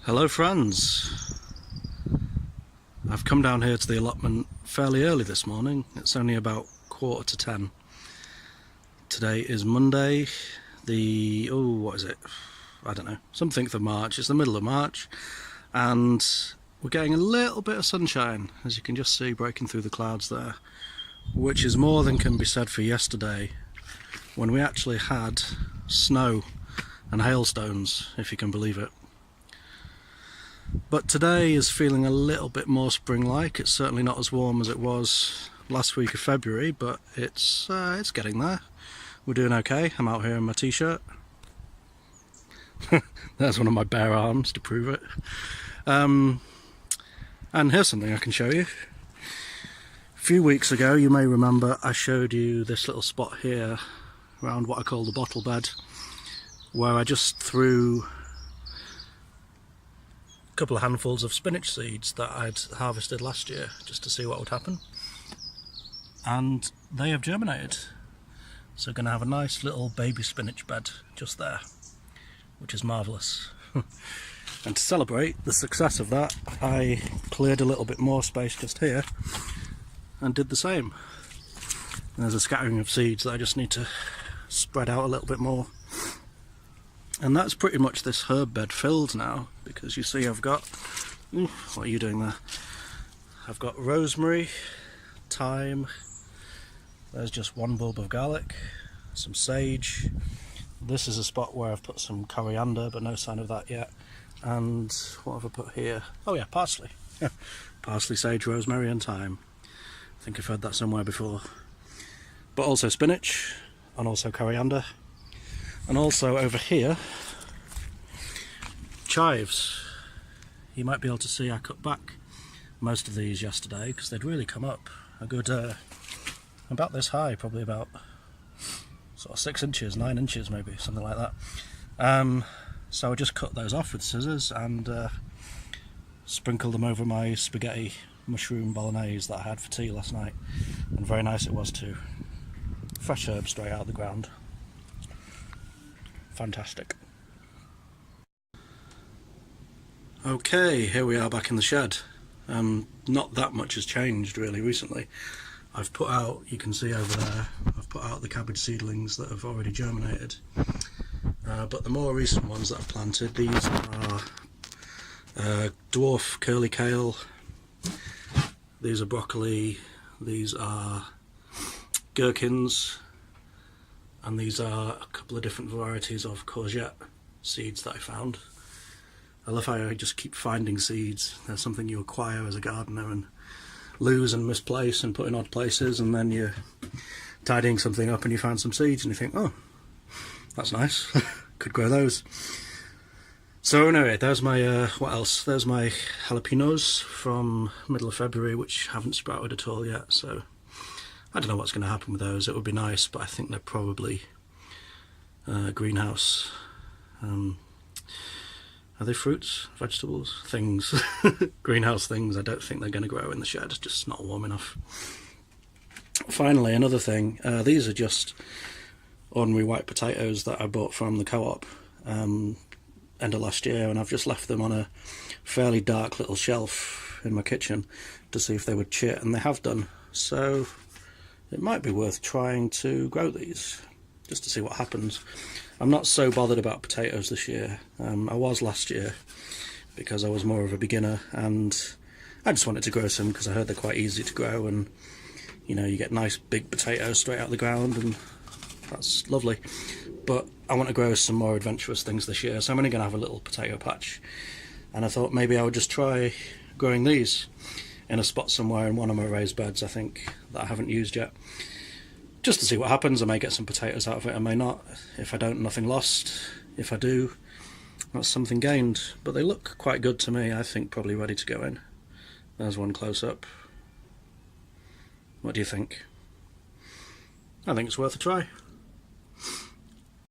Hello friends, I've come down here to the allotment fairly early this morning. It's only about 9:45. Today is Monday, what is it? I don't know, something of March. It's the middle of March and we're getting a little bit of sunshine, as you can just see breaking through the clouds there, which is more than can be said for yesterday when we actually had snow and hailstones, if you can believe it. But today is feeling a little bit more spring-like. It's certainly not as warm as it was last week of February, but it's getting there. We're doing okay. I'm out here in my t-shirt. There's one of my bare arms to prove it. And here's something I can show you. A few weeks ago, you may remember, I showed you this little spot here around what I call the bottle bed, where I just threw a couple of handfuls of spinach seeds that I'd harvested last year just to see what would happen, and they have germinated. So we're going to have a nice little baby spinach bed just there, which is marvellous. And to celebrate the success of that, I cleared a little bit more space just here and did the same. And there's a scattering of seeds that I just need to spread out a little bit more. And that's pretty much this herb bed filled now, because you see I've got, what are you doing there? I've got rosemary, thyme, there's just one bulb of garlic, some sage. This is a spot where I've put some coriander, but no sign of that yet. And what have I put here? Oh yeah, parsley. Parsley, sage, rosemary and thyme. I think I've heard that somewhere before. But also spinach, and also coriander. And also over here, chives. You might be able to see I cut back most of these yesterday because they'd really come up a good, about this high, probably about sort of 6 inches, 9 inches maybe, something like that. So I just cut those off with scissors and sprinkled them over my spaghetti mushroom bolognese that I had for tea last night. And very nice it was too. Fresh herbs straight out of the ground. Fantastic. Okay, here we are back in the shed. Not that much has changed really recently. I've put out, you can see over there, I've put out the cabbage seedlings that have already germinated. But the more recent ones that I've planted, these are dwarf curly kale, these are broccoli, these are gherkins, and these are a couple of different varieties of courgette seeds that I found. I love how I just keep finding seeds. They're something you acquire as a gardener and lose and misplace and put in odd places, and then you're tidying something up and you find some seeds and you think, oh, that's nice, could grow those. So anyway, there's my, what else? There's my jalapenos from middle of February, which haven't sprouted at all yet, so I don't know what's going to happen with those. It would be nice, but I think they're probably greenhouse. Are they fruits, vegetables, things? Greenhouse things. I don't think they're going to grow in the shed. It's just not warm enough. Finally, another thing. These are just ordinary white potatoes that I bought from the co-op end of last year, and I've just left them on a fairly dark little shelf in my kitchen to see if they would chit, and they have done. So it might be worth trying to grow these, just to see what happens. I'm not so bothered about potatoes this year. I was last year, because I was more of a beginner, and I just wanted to grow some because I heard they're quite easy to grow, and you know, you get nice big potatoes straight out of the ground, and that's lovely. But I want to grow some more adventurous things this year, so I'm only going to have a little potato patch, and I thought maybe I would just try growing these in a spot somewhere in one of my raised beds, I think, that I haven't used yet. Just to see what happens. I may get some potatoes out of it, I may not. If I don't, nothing lost. If I do, that's something gained. But they look quite good to me, I think, probably ready to go in. There's one close up. What do you think? I think it's worth a try.